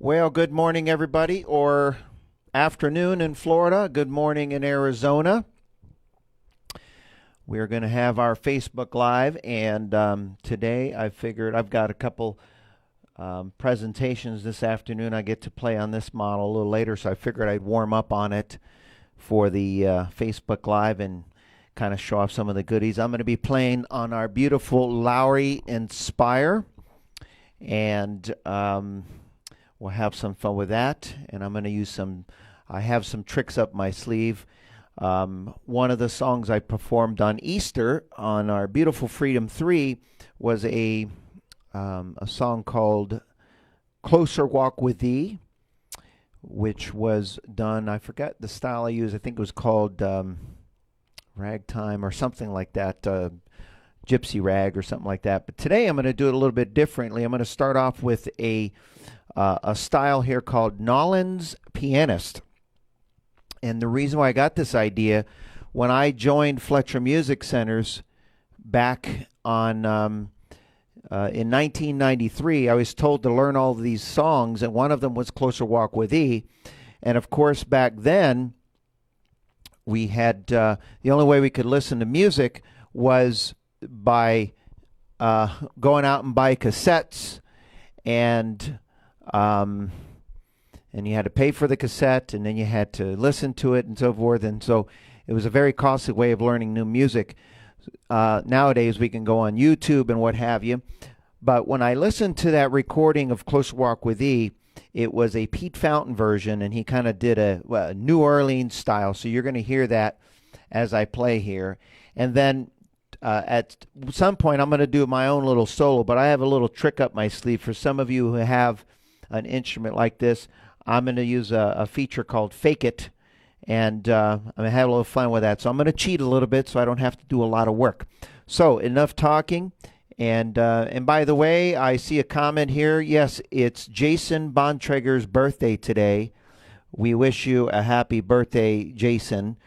Well, good morning, everybody, or afternoon in Florida. Good morning in Arizona. We're going to have our Facebook Live, and today I figured I've got a couple presentations this afternoon. I get to play on this model a little later, so I figured I'd warm up on it for the Facebook Live and kind of show off some of the goodies. I'm going to be playing on our beautiful Lowry Inspire, and we'll have some fun with that. And I'm going to use I have some tricks up my sleeve. One of the songs I performed on Easter on our beautiful Freedom 3 was a song called Closer Walk with Thee, which was done, I forgot the style I used. I think it was called ragtime or something like that, gypsy rag or something like that. But today I'm going to do it a little bit differently. I'm going to start off with a style here called Nolan's Pianist. And the reason why I got this idea, when I joined Fletcher Music Centers back on in 1993, I was told to learn all of these songs, and one of them was Closer Walk with Thee. And of course, back then, we had the only way we could listen to music was by going out and buy cassettes, and you had to pay for the cassette, and then you had to listen to it and so forth. And so it was a very costly way of learning new music. Nowadays we can go on YouTube and what have you. But when I listened to that recording of Closer Walk with Thee, it was a Pete Fountain version, and he kind of did a New Orleans style. So you're going to hear that as I play here. And then at some point I'm going to do my own little solo, but I have a little trick up my sleeve for some of you who have an instrument like this. I'm going to use a feature called Fake It, and I'm going to have a little fun with that. So I'm going to cheat a little bit so I don't have to do a lot of work. So enough talking. And by the way, I see a comment here. Yes, it's Jason Bontrager's birthday today. We wish you a happy birthday, Jason.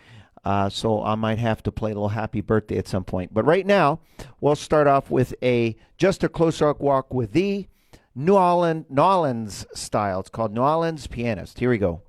So I might have to play a little happy birthday at some point. But right now, we'll start off with just a Closer Walk with Thee, New Orleans style. It's called New Orleans Pianist. Here we go.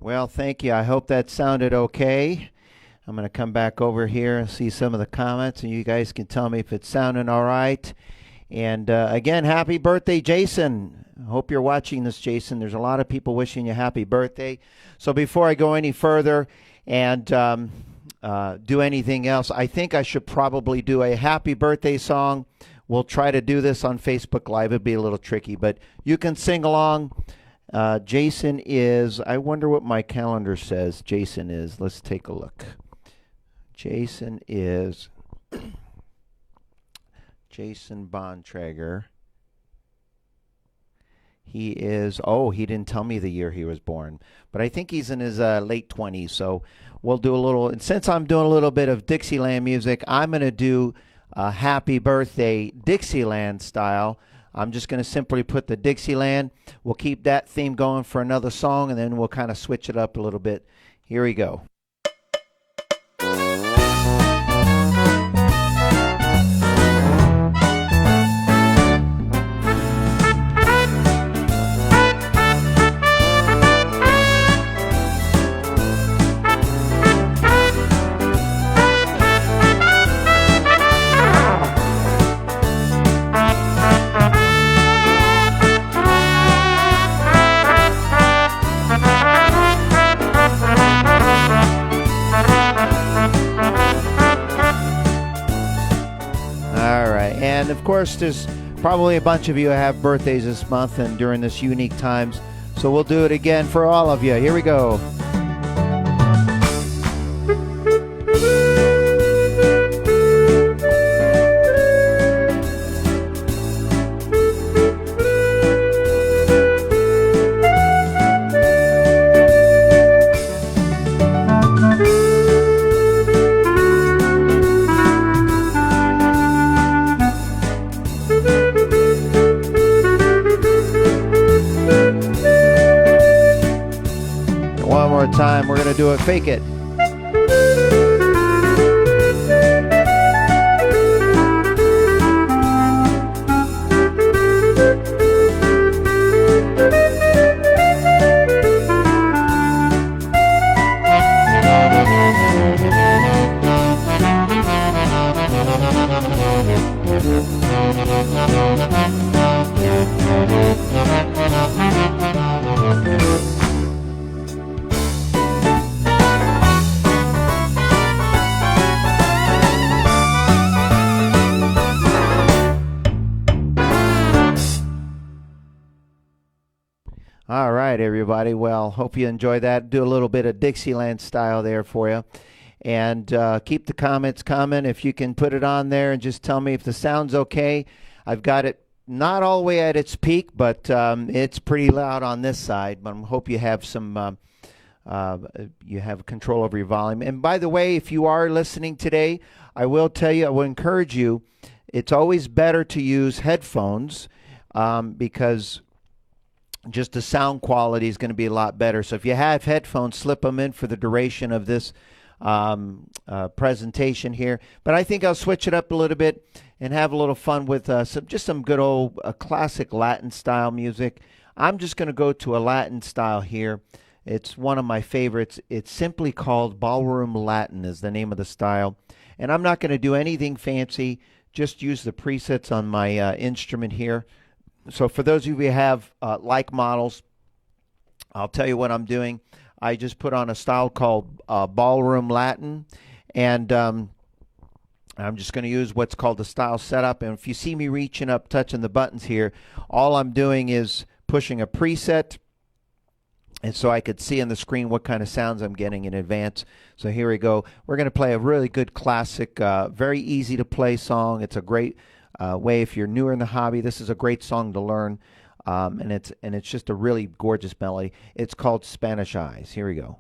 Well, thank you. I hope that sounded okay. I'm going to come back over here and see some of the comments, and you guys can tell me if it's sounding all right. And again, happy birthday, Jason. I hope you're watching this, Jason. There's a lot of people wishing you happy birthday. So before I go any further and do anything else, I think I should probably do a happy birthday song. We'll try to do this on Facebook Live. It'd be a little tricky, but you can sing along. Jason is, I wonder what my calendar says Jason is. Let's take a look. Jason is Jason Bontrager. He is, oh, he didn't tell me the year he was born, but I think he's in his late 20s. So we'll do a little, and since I'm doing a little bit of Dixieland music, I'm going to do happy birthday Dixieland style. I'm just going to simply put the Dixieland. We'll keep that theme going for another song, and then we'll kind of switch it up a little bit. Here we go. And of course, there's probably a bunch of you who have birthdays this month and during this unique times. So we'll do it again for all of you. Here we go. One more time, we're going to do it. Fake it. All right, everybody. Well, hope you enjoy that. Do a little bit of Dixieland style there for you. And keep the comments coming. If you can put it on there and just tell me if the sound's okay. I've got it not all the way at its peak, but it's pretty loud on this side. But I hope you have some you have control over your volume. And by the way, if you are listening today, I will tell you, I will encourage you, it's always better to use headphones because just the sound quality is going to be a lot better. So if you have headphones, slip them in for the duration of this presentation here. But I think I'll switch it up a little bit and have a little fun with some good old classic Latin style music. I'm just going to go to a Latin style here. It's one of my favorites. It's simply called Ballroom Latin is the name of the style. And I'm not going to do anything fancy. Just use the presets on my instrument here. So for those of you who have like models, I'll tell you what I'm doing. I just put on a style called Ballroom Latin, and I'm just going to use what's called the style setup. And if you see me reaching up, touching the buttons here, all I'm doing is pushing a preset, and so I could see on the screen what kind of sounds I'm getting in advance. So here we go. We're going to play a really good classic, very easy to play song. It's a great way if you're newer in the hobby. This is a great song to learn, and it's just a really gorgeous melody. It's called Spanish Eyes. Here we go.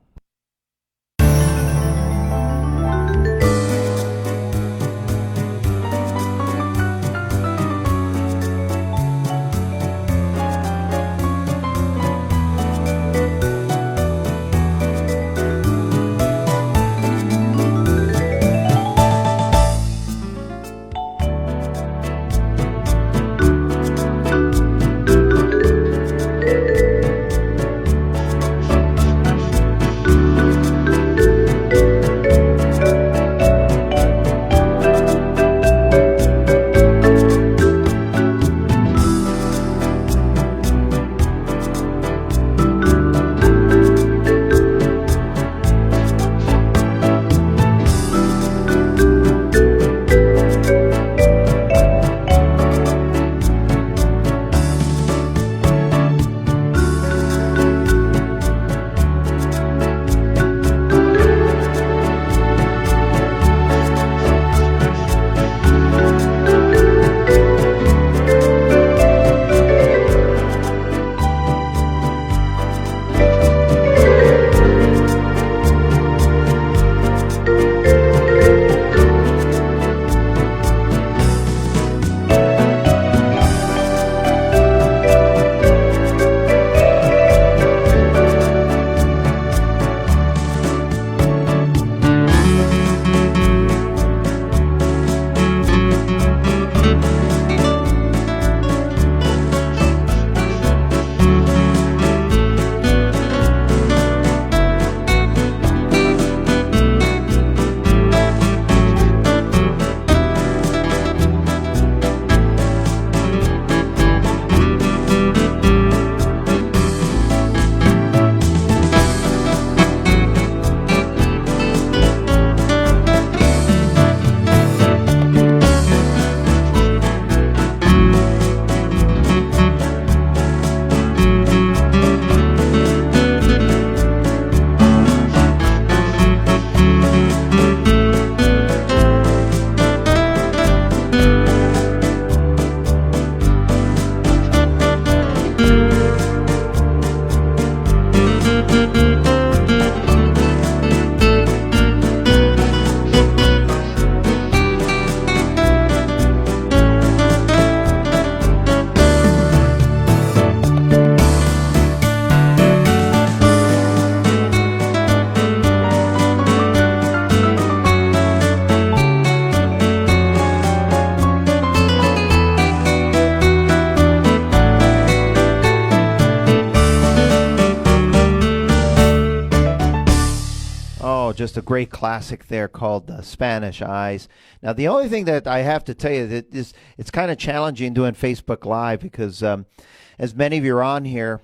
just a great classic there called Spanish Eyes. Now, the only thing that I have to tell you that is it's kind of challenging doing Facebook Live because as many of you are on here,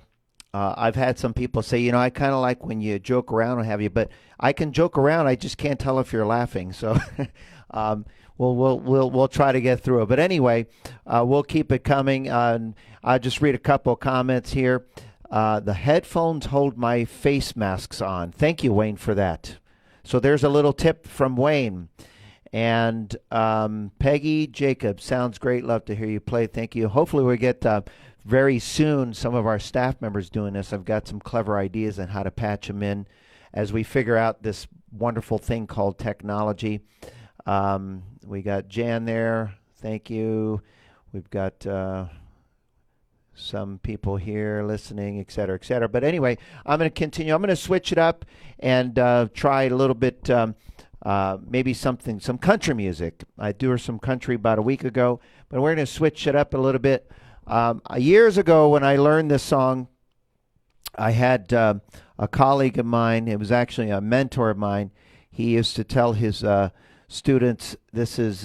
I've had some people say, you know, I kind of like when you joke around and have you, but I can joke around. I just can't tell if you're laughing. So we'll try to get through it. But anyway, we'll keep it coming. I'll just read a couple of comments here. The headphones hold my face masks on. Thank you, Wayne, for that. So there's a little tip from Wayne. And Peggy Jacobs, sounds great. Love to hear you play. Thank you. Hopefully we get very soon some of our staff members doing this. I've got some clever ideas on how to patch them in as we figure out this wonderful thing called technology. We got Jan there. Thank you. We've got some people here listening, et cetera, et cetera. But anyway, I'm going to continue. I'm going to switch it up and try a little bit, maybe some country music. I do some country about a week ago, but we're going to switch it up a little bit. Years ago when I learned this song, I had a colleague of mine. It was actually a mentor of mine. He used to tell his students, this is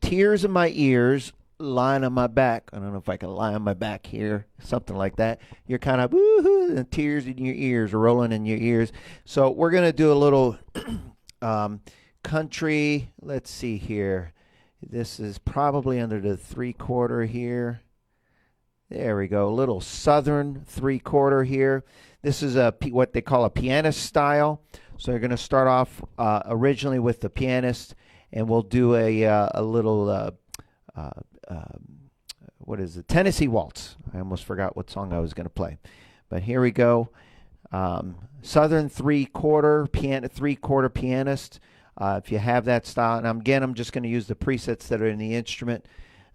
tears in my ears, lying on my back. I don't know if I can lie on my back here, something like that. You're kind of woo-hoo, and tears in your ears are rolling in your ears. So we're going to do a little country. Let's see here. This is probably under the 3/4 here. There we go. A little southern 3/4 here. This is what they call a pianist style. So you're going to start off originally with the pianist, and we'll do a little what is it? Tennessee Waltz. I almost forgot what song I was going to play, but here we go. Southern 3/4 pianist. If you have that style, and again, I'm just going to use the presets that are in the instrument,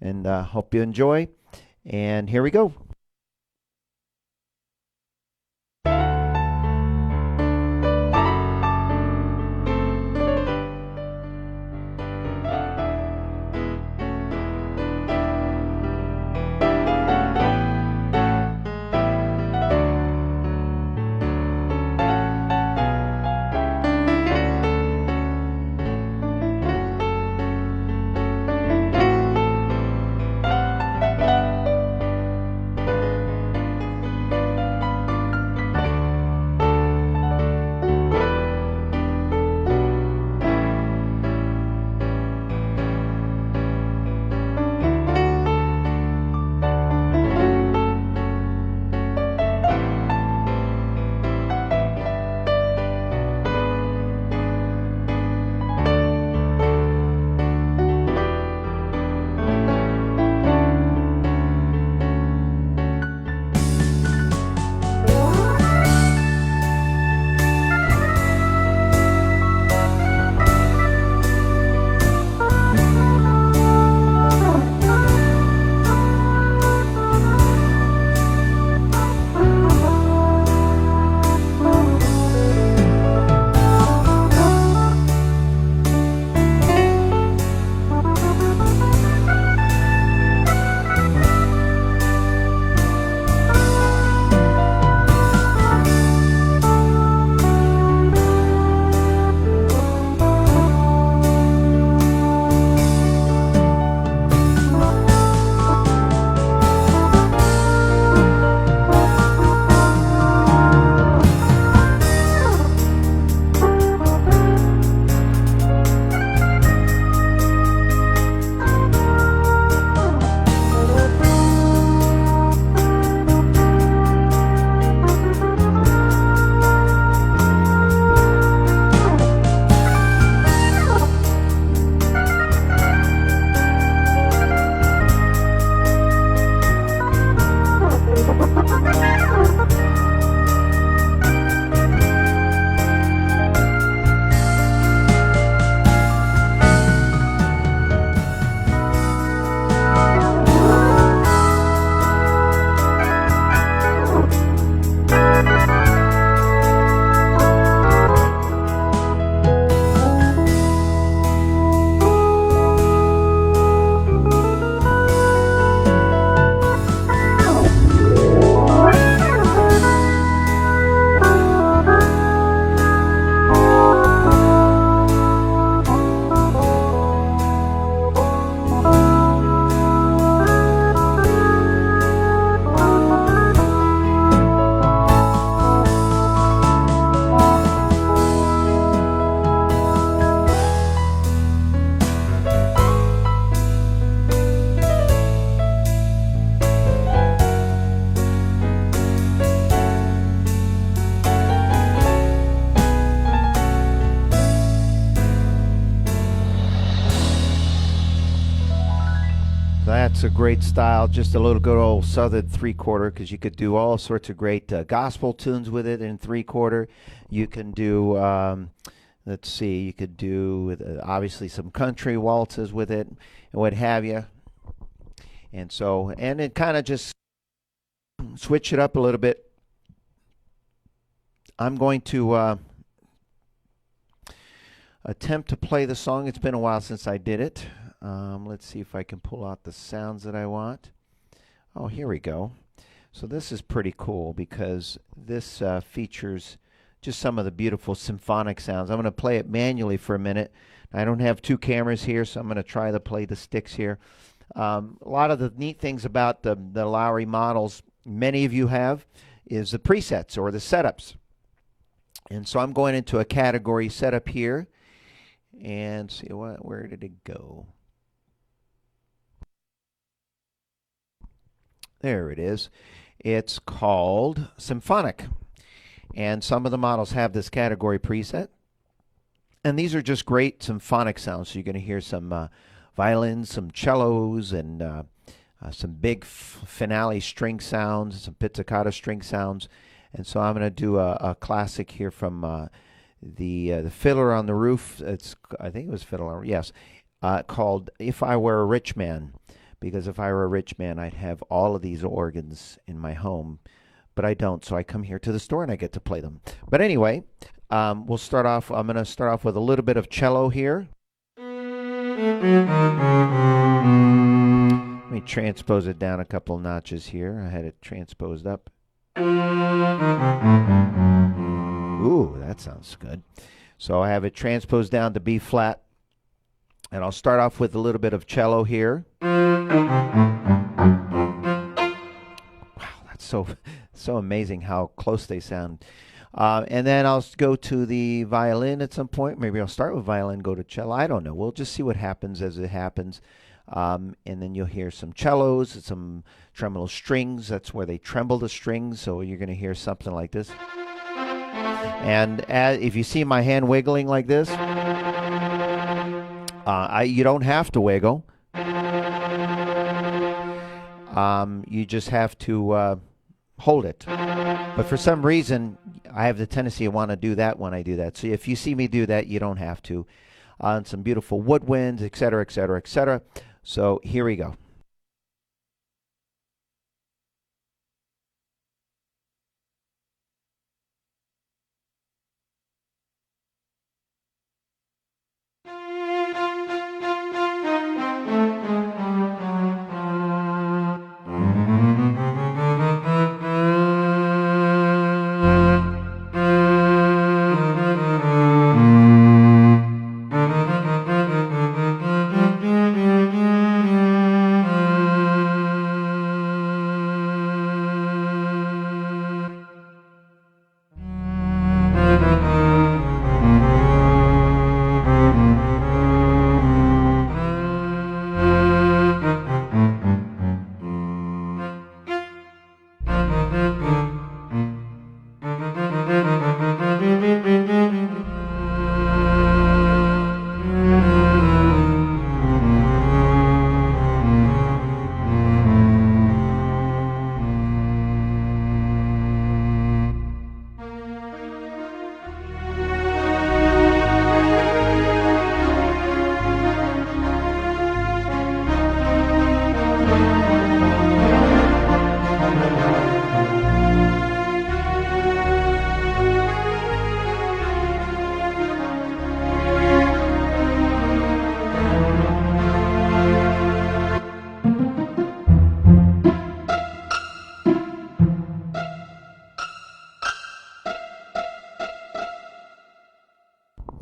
and hope you enjoy. And here we go. great style, just a little good old Southern three-quarter, because you could do all sorts of great gospel tunes with it in three-quarter. You can do, let's see, you could do obviously some country waltzes with it and what have you. And so, and it kind of just switch it up a little bit. I'm going to attempt to play the song. It's been a while since I did it. Let's see if I can pull out the sounds that I want. Oh, here we go. So this is pretty cool because this features just some of the beautiful symphonic sounds. I'm going to play it manually for a minute. I don't have two cameras here, so I'm going to try to play the sticks here. A lot of the neat things about the Lowry models, many of you have, is the presets or the setups. And so I'm going into a category setup here and see where did it go? There it is. It's called Symphonic. And some of the models have this category preset. And these are just great symphonic sounds. So you're going to hear some violins, some cellos, and some big finale string sounds, some pizzicato string sounds. And so I'm going to do a classic here from the Fiddler on the Roof. I think it was Fiddler, yes, called If I Were a Rich Man. Because if I were a rich man, I'd have all of these organs in my home. But I don't, so I come here to the store and I get to play them. But anyway, we'll start off. I'm going to start off with a little bit of cello here. Let me transpose it down a couple notches here. I had it transposed up. Ooh, that sounds good. So I have it transposed down to B flat. And I'll start off with a little bit of cello here. Wow, that's so amazing how close they sound. And then I'll go to the violin at some point. Maybe I'll start with violin, go to cello. I don't know. We'll just see what happens as it happens. And then you'll hear some cellos, some tremolo strings. That's where they tremble the strings. So you're going to hear something like this. And if you see my hand wiggling like this, you don't have to wiggle. You just have to hold it. But for some reason, I have the tendency to want to do that when I do that. So if you see me do that, you don't have to. On some beautiful woodwinds, etc., etc., etc. So here we go.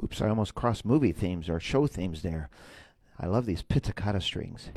Oops, I almost crossed movie themes or show themes there. I love these pizzicato strings.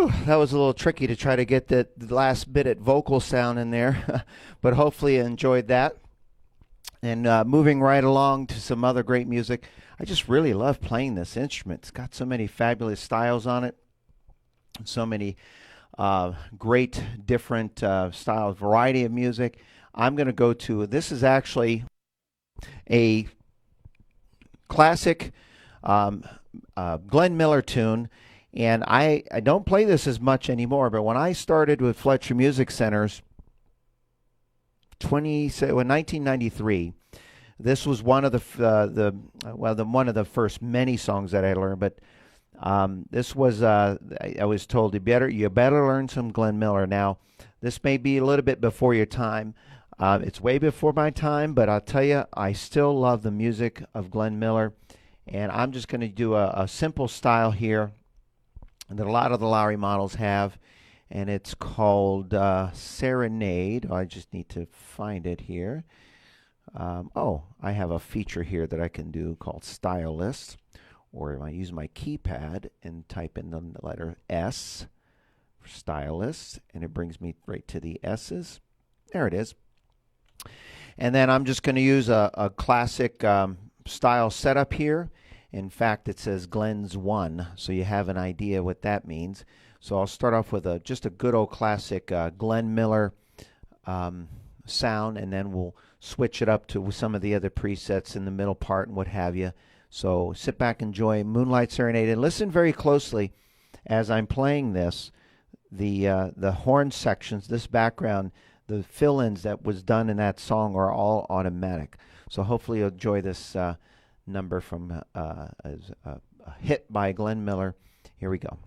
Whew, that was a little tricky to try to get the last bit at vocal sound in there, but hopefully you enjoyed that. And moving right along to some other great music. I just really love playing this instrument. It's got so many fabulous styles on it, so many great different styles, variety of music. I'm going to go to, this is actually a classic Glenn Miller tune. And I don't play this as much anymore, but when I started with Fletcher Music Centers, 1993, this was one of one of the first many songs that I learned. But this was I was told you better learn some Glenn Miller. Now, this may be a little bit before your time. It's way before my time, but I'll tell you, I still love the music of Glenn Miller, and I'm just going to do a simple style here that a lot of the Lowry models have, and it's called Serenade. I just need to find it here. I have a feature here that I can do called Style List, or I use my keypad and type in the letter S for Style List, and it brings me right to the S's. There it is. And then I'm just going to use a classic style setup here. In fact, it says Glenn's 1, so you have an idea what that means. So I'll start off with just a good old classic Glenn Miller sound, and then we'll switch it up to some of the other presets in the middle part and what have you. So sit back, enjoy Moonlight Serenade, and listen very closely as I'm playing this. The horn sections, this background, the fill-ins that was done in that song are all automatic. So hopefully you'll enjoy this number from as a hit by Glenn Miller. Here we go.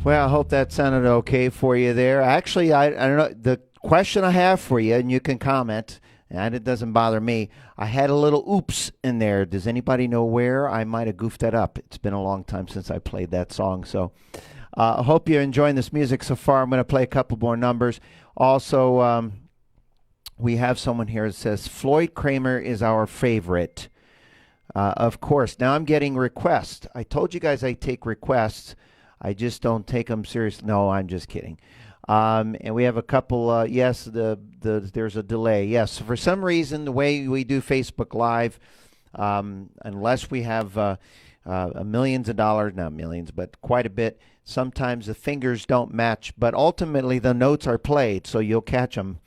Well, I hope that sounded okay for you there. Actually, I don't know. The question I have for you, and you can comment, and it doesn't bother me, I had a little oops in there. Does anybody know where? I might have goofed that up. It's been a long time since I played that song. So I hope you're enjoying this music so far. I'm going to play a couple more numbers. Also, we have someone here that says Floyd Kramer is our favorite. Of course. Now I'm getting requests. I told you guys I take requests. I just don't take them seriously. No, I'm just kidding. And we have a couple. Yes, there's a delay. Yes, for some reason, the way we do Facebook Live, unless we have millions of dollars, not millions, but quite a bit, sometimes the fingers don't match. But ultimately, the notes are played, so you'll catch them.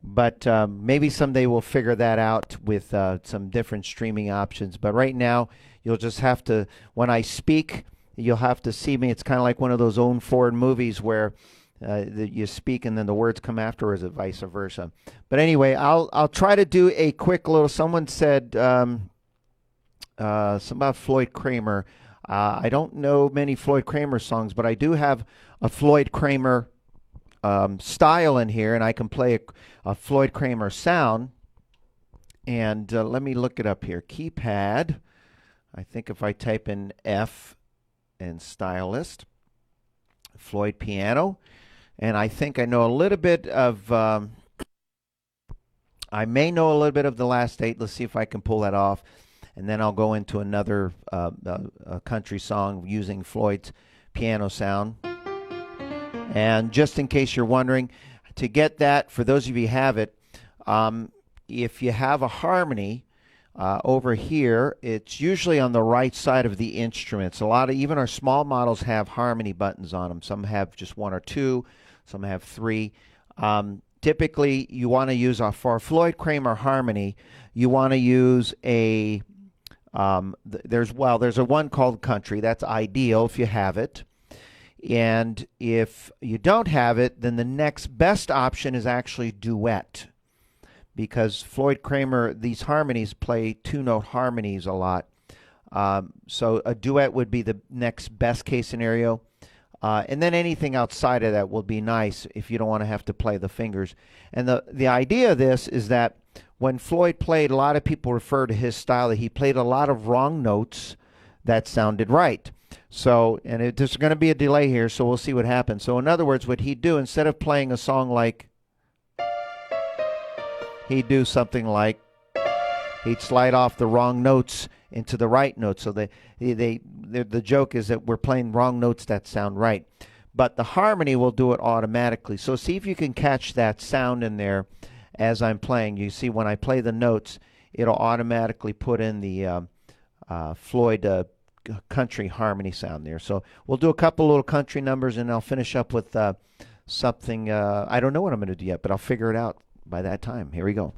But maybe someday we'll figure that out with some different streaming options. But right now, you'll just have to, when I speak, you'll have to see me. It's kind of like one of those old foreign movies where you speak and then the words come after, or is it vice versa? But anyway, I'll try to do a quick little, someone said something about Floyd Kramer. I don't know many Floyd Kramer songs, but I do have a Floyd Kramer style in here, and I can play a Floyd Kramer sound. And let me look it up here. Keypad. I think if I type in F and stylist, Floyd piano, and I think I know a little bit of. I may know a little bit of the last 8. Let's see if I can pull that off, and then I'll go into another country song using Floyd's piano sound. And just in case you're wondering, to get that, for those of you who have it, if you have a harmony over here, it's usually on the right side of the instruments. A lot of, even our small models have harmony buttons on them. Some have just 1 or 2, some have 3. Typically, you want to use, for a Floyd Kramer harmony, you want to use a, there's a one called country. That's ideal if you have it. And if you don't have it, then the next best option is actually duet, because Floyd Kramer, these harmonies play 2-note harmonies a lot. So a duet would be the next best case scenario. And then anything outside of that will be nice if you don't want to have to play the fingers. And the idea of this is that when Floyd played, a lot of people refer to his style that he played a lot of wrong notes that sounded right. So, and there's going to be a delay here, so we'll see what happens. So in other words, what he'd do, instead of playing a song like, he'd do something like, he'd slide off the wrong notes into the right notes. So the joke is that we're playing wrong notes that sound right. But the harmony will do it automatically. So see if you can catch that sound in there as I'm playing. You see when I play the notes, it'll automatically put in the Floyd country harmony sound there. So we'll do a couple little country numbers, and I'll finish up with something. I don't know what I'm going to do yet, but I'll figure it out by that time. Here we go.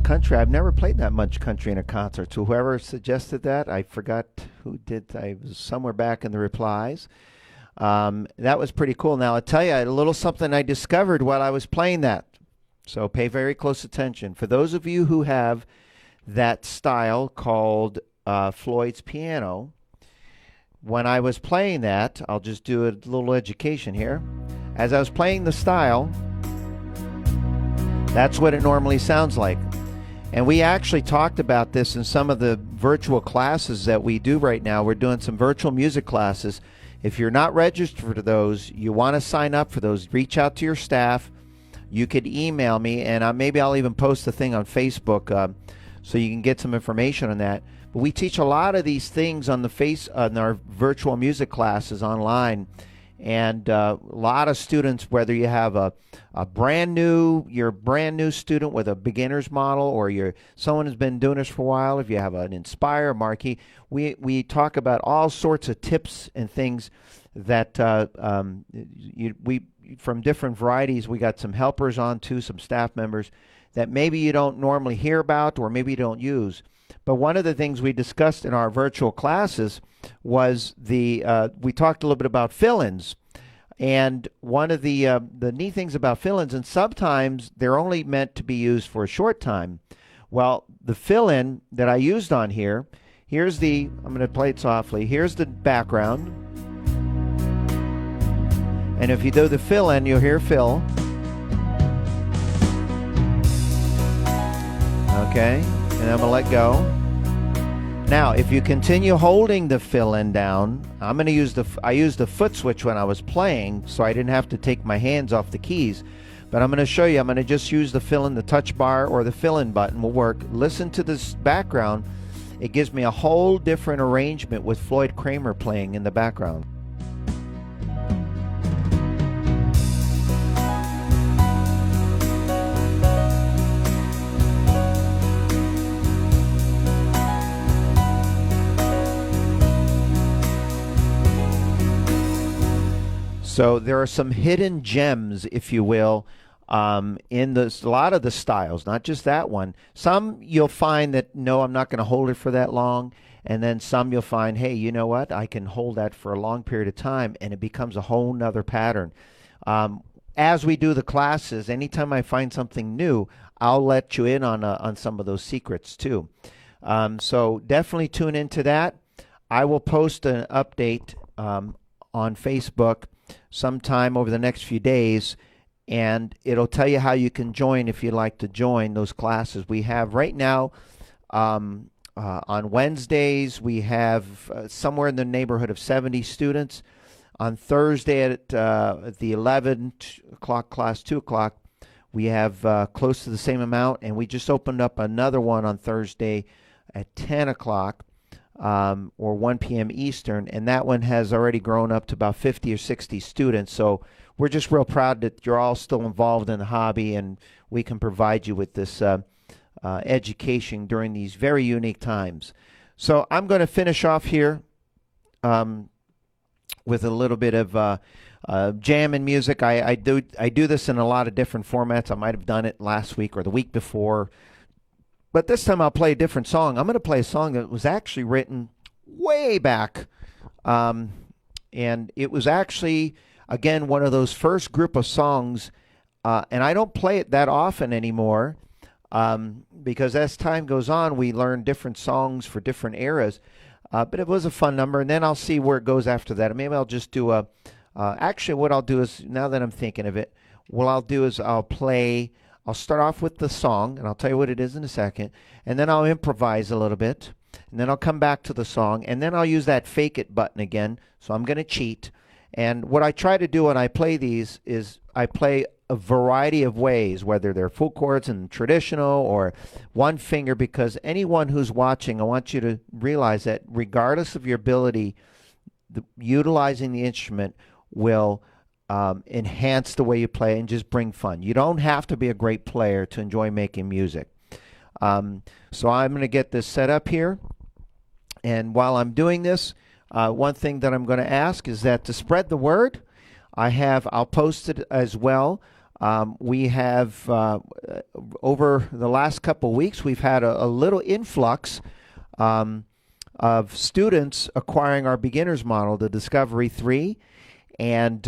country. I've never played that much country in a concert. So whoever suggested that, I forgot who did. I was somewhere back in the replies. That was pretty cool. Now, I'll tell you a little something I discovered while I was playing that. So pay very close attention. For those of you who have that style called Floyd's piano, when I was playing that, I'll just do a little education here. As I was playing the style, that's what it normally sounds like. And we actually talked about this in some of the virtual classes that we do right now. We're doing some virtual music classes. If you're not registered for those, you want to sign up for those, reach out to your staff. You could email me, and maybe I'll even post a thing on Facebook so you can get some information on that. But we teach a lot of these things on our virtual music classes online, and a lot of students, whether you have you're a brand new student with a beginner's model, or you're someone who's been doing this for a while, if you have an Inspire, Marquee, we talk about all sorts of tips and things that from different varieties. We got some helpers on too, some staff members that maybe you don't normally hear about or maybe you don't use. But one of the things we discussed in our virtual classes was we talked a little bit about fill-ins. And one of the neat things about fill-ins, and sometimes they're only meant to be used for a short time. Well, the fill-in that I used on here, I'm going to play it softly. Here's the background. And if you do the fill-in, you'll hear fill. Okay, and I'm going to let go. Now, if you continue holding the fill-in down, I'm going to use I used the foot switch when I was playing, so I didn't have to take my hands off the keys. But I'm going to show you, I'm going to just use the fill-in, the touch bar or the fill-in button will work. Listen to this background. It gives me a whole different arrangement with Floyd Kramer playing in the background. So there are some hidden gems, if you will, in a lot of the styles, not just that one. Some you'll find that, no, I'm not going to hold it for that long. And then some you'll find, hey, you know what? I can hold that for a long period of time, and it becomes a whole nother pattern. As we do the classes, anytime I find something new, I'll let you in on some of those secrets too. So definitely tune into that. I will post an update on Facebook sometime over the next few days, and it'll tell you how you can join if you'd like to join those classes. We have right now on Wednesdays, we have somewhere in the neighborhood of 70 students. On Thursday at the 11 o'clock class, 2 o'clock, we have close to the same amount, and we just opened up another one on Thursday at 10 o'clock. Or 1 p.m. Eastern, and that one has already grown up to about 50 or 60 students. So we're just real proud that you're all still involved in the hobby, and we can provide you with this education during these very unique times. So I'm going to finish off here with a little bit of jam and music. I do this in a lot of different formats. I might have done it last week or the week before. But this time I'll play a different song. I'm going to play a song that was actually written way back. And it was actually, again, one of those first group of songs. And I don't play it that often anymore because as time goes on, we learn different songs for different eras. But it was a fun number. And then I'll see where it goes after that. Maybe I'll just do actually, what I'll do is, now that I'm thinking of it, what I'll do is I'll start off with the song, and I'll tell you what it is in a second, and then I'll improvise a little bit, and then I'll come back to the song, and then I'll use that fake it button again, so I'm going to cheat. And what I try to do when I play these is I play a variety of ways, whether they're full chords and traditional or one finger, because anyone who's watching, I want you to realize that regardless of your ability, utilizing the instrument will enhance the way you play and just bring fun. You don't have to be a great player to enjoy making music. So I'm going to get this set up here, and while I'm doing this, one thing that I'm going to ask is that to spread the word, I'll post it as well We have, over the last couple of weeks, we've had a little influx of students acquiring our beginner's model, the Discovery 3. And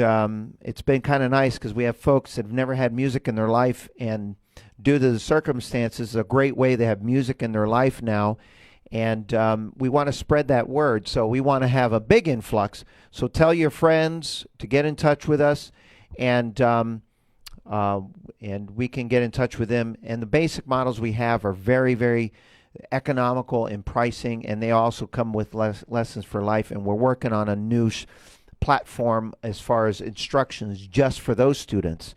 it's been kind of nice because we have folks that have never had music in their life, and due to the circumstances, a great way they have music in their life now. And we want to spread that word, so we want to have a big influx. So tell your friends to get in touch with us, and we can get in touch with them. And the basic models we have are very, very economical in pricing, and they also come with lessons for life. And we're working on a new platform as far as instructions just for those students.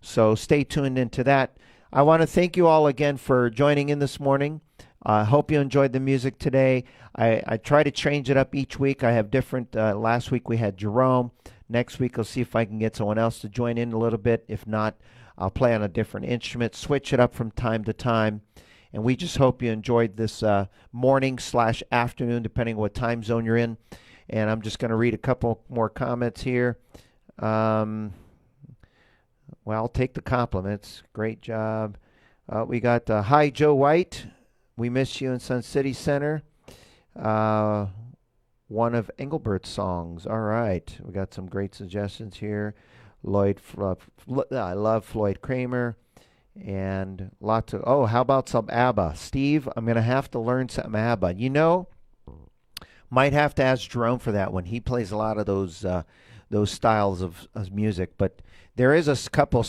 So stay tuned into that. I want to thank you all again for joining in this morning. I hope you enjoyed the music today. I try to change it up each week. I have different, last week we had Jerome. Next week I'll see if I can get someone else to join in a little bit. If not, I'll play on a different instrument, switch it up from time to time. And we just hope you enjoyed this morning/afternoon, depending on what time zone you're in. And I'm just going to read a couple more comments here. Well, I'll take the compliments. Great job. We got, hi, Joe White. We miss you in Sun City Center. One of Engelbert's songs. All right. We got some great suggestions here. I love Floyd Kramer. And lots of, how about some ABBA? Steve, I'm going to have to learn some ABBA. You know, might have to ask Jerome for that one. He plays a lot of those styles of music, but there is a couple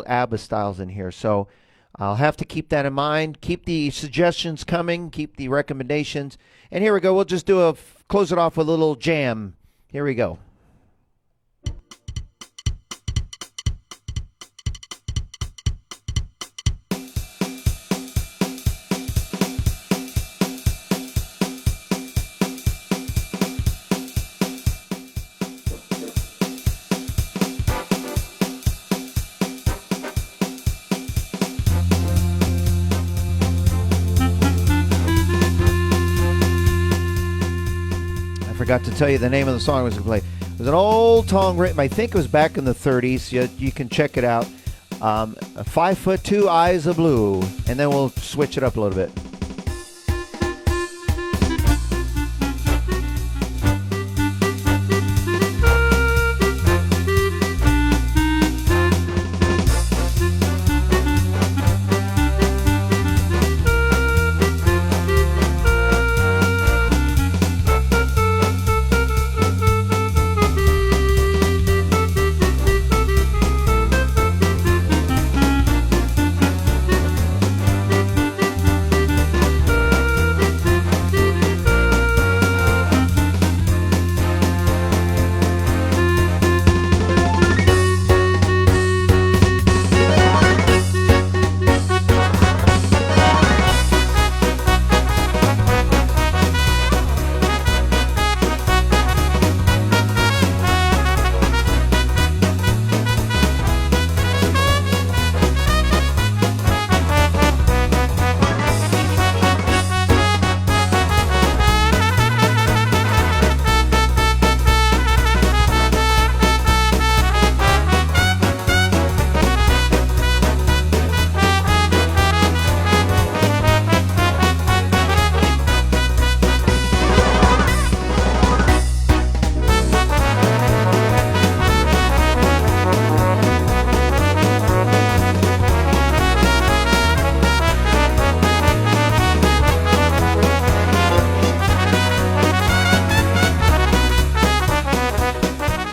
ABBA styles in here, so I'll have to keep that in mind. Keep the suggestions coming, keep the recommendations, and here we go. We'll just close it off with a little jam. Here we go. Forgot to tell you the name of the song I was going to play. It was an old song written, I think it was back in the 30s. You can check it out. 5'2" Eyes of Blue. And then we'll switch it up a little bit.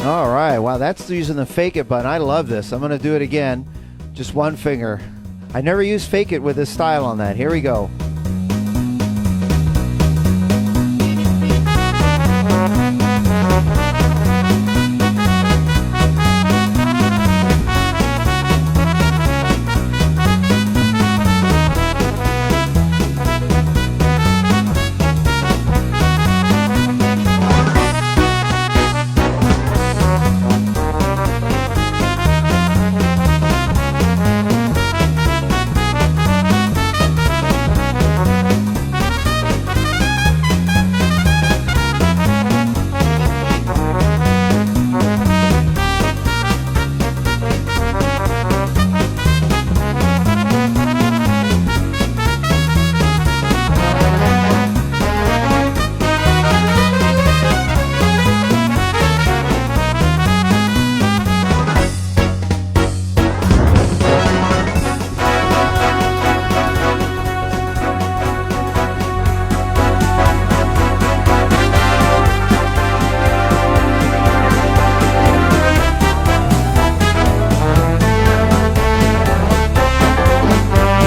All right, wow, that's using the Fake It button. I love this. I'm going to do it again. Just one finger. I never use Fake It with this style on that. Here we go.